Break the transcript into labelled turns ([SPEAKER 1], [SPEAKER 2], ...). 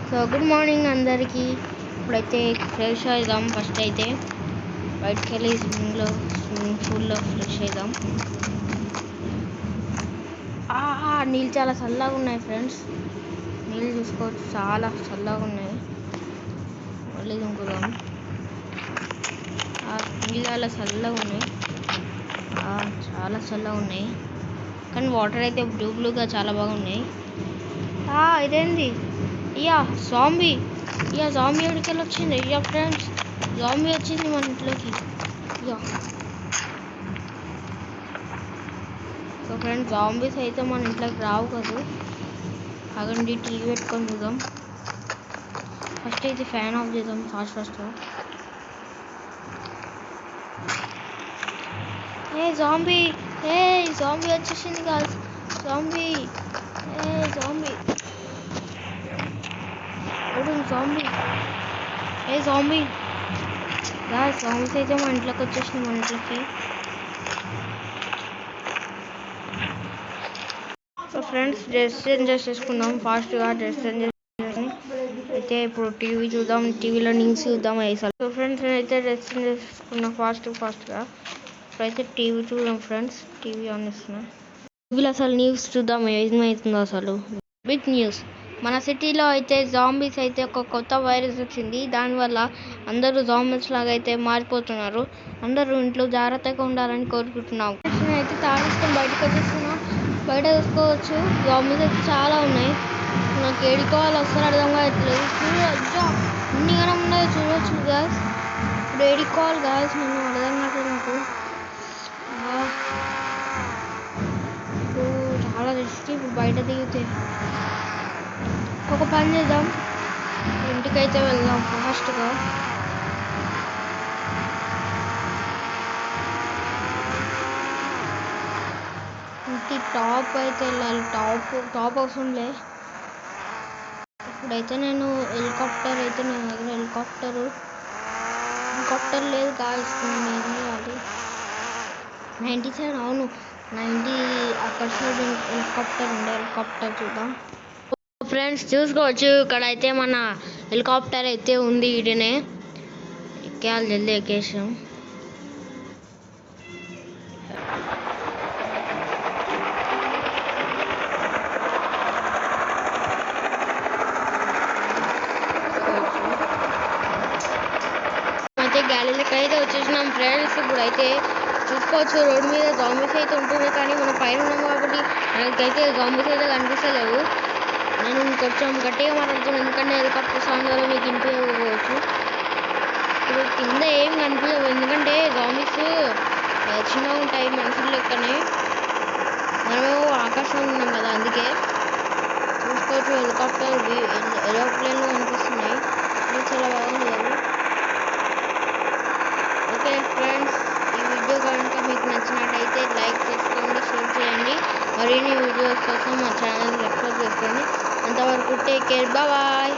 [SPEAKER 1] So good morning అందరికీ. ఇప్పుడైతే fresh అవుదాం. ఫస్ట్ అయితే బయటకు వెళ్ళి స్విమ్మింగ్ పూల్లో ఫ్రెష్ అవుదాం. నీళ్ళు చాలా చల్లగా ఉన్నాయి ఫ్రెండ్స్. నీళ్ళు చూసుకోవచ్చు, చాలా చల్లగా ఉన్నాయి. మళ్ళీ దుంకుదాం. నీళ్ళు చాలా చల్లగా ఉన్నాయి, చాలా చల్లగా ఉన్నాయి. కానీ వాటర్ అయితే బ్లూగా చాలా బాగున్నాయి. ఇదేంది జాంబీ ఎక్కడికెళ్ళి వచ్చింది? ఫ్రెండ్స్, జాంబీ వచ్చింది మన ఇంట్లోకి. సో ఫ్రెండ్స్, జాంబీస్ అయితే మన ఇంట్లోకి రావు కదా. అగండి, టీవీ పెట్టుకొని చూద్దాం. ఫస్ట్ అయితే ఫ్యాన్ ఆఫ్ చేద్దాం ఫాస్ట్గా. జాంబీ వచ్చేసింది కాదు. జాంబీ జాంబీస్ అయితే మా ఇంట్లోకి వచ్చేసింది. మన ఇంట్లోకి. సో ఫ్రెండ్స్, డ్రెస్ చేంజ్ చేసుకుందాం ఫాస్ట్గా. డ్రెస్ చేంజ్ చేసుకుని అయితే ఇప్పుడు టీవీ చూద్దాం. టీవీలో న్యూస్ చూద్దాం. సో ఫ్రెండ్స్, నేనైతే డ్రెస్ చేంజ్ చేసుకున్నా ఫాస్ట్గా. ఇప్పుడైతే టీవీ చూద్దాం ఫ్రెండ్స్. టీవీ ఆన్ చేస్తున్నా. టీవీలో అసలు న్యూస్ చూద్దాం ఏమవుతుందో. అసలు బిగ్ న్యూస్. మన సిటీలో అయితే జాంబీస్ అయితే ఒక కొత్త వైరస్ వచ్చింది. దానివల్ల అందరూ జాంబీస్ లాగా అయితే మారిపోతున్నారు. అందరూ ఇంట్లో జాగ్రత్తగా ఉండాలని కోరుకుంటున్నాం. అయితే తాగిస్తాం, బయటకు వచ్చేస్తున్నా. బయట చూసుకోవచ్చు, జాంబీస్ అయితే చాలా ఉన్నాయి. నాకు ఏడుకోవాలి వస్తారు అర్థం కావట్లేదు. ఎన్ని గణం ఉన్నాయో చూడవచ్చు గాయస్. ఇప్పుడు ఏడుకోవాలి గాయస్, నేను అర్థం కావట్లేదు నాకు. చాలా రిస్క్ ఇప్పుడు బయట దిగితే. ఒక పని చేద్దాం, ఇంటికైతే వెళ్దాం ఫాస్ట్గా. ఇంటి టాప్ అయితే వెళ్ళాలి. టాప్ అవసరంలే. ఇప్పుడైతే నేను హెలికాప్టర్ లేదు కాల్చుకుని అది 97. అవును, 90 అక్కడ హెలికాప్టర్ చూద్దాం. ఫ్రెండ్స్ చూసుకోవచ్చు, ఇక్కడ అయితే మన హెలికాప్టర్ అయితే ఉంది. ఈడనే ఎక్కేయాలి, జల్దీ ఎక్కేసాం. అయితే గ్యాలరీకి అయితే వచ్చేసినాం ఫ్రెండ్స్. ఇప్పుడు అయితే చూసుకోవచ్చు, రోడ్డు మీద జాంబీస్ అయితే ఉంటుంది. కానీ మనం పైన ఉన్నాం కాబట్టి మనకైతే జాంబీస్ అయితే కనిపిస్తలేవు. నేను కొంచెం గట్టిగా మాట్లాడుతున్నాను, ఎందుకంటే హెలికాప్టర్ సౌండ్ వల్ల మీకు వినిపించకపోవచ్చు. ఇప్పుడు కింద ఏం కనిపించవు, ఎందుకంటే జాంబీస్ చిన్నగా ఉంటాయి మనుషులు లెక్కనే. మనమేమో ఆకాశంలో ఉన్నాం కదా, అందుకే. చూసుకోవచ్చు, ఏరోప్లేన్లు కనిపిస్తున్నాయి. అది చాలా బాగుంది కదా. ఓకే ఫ్రెండ్స్, ఈ వీడియో కనుక మీకు నచ్చినట్టయితే లైక్ చేసుకోండి, షేర్ చేయండి. మరిన్ని వీడియోస్ కోసం మా ఛానల్ సబ్స్క్రైబ్ చేసుకోండి. అంతవరకు టేక్ కేర్, బాయ్.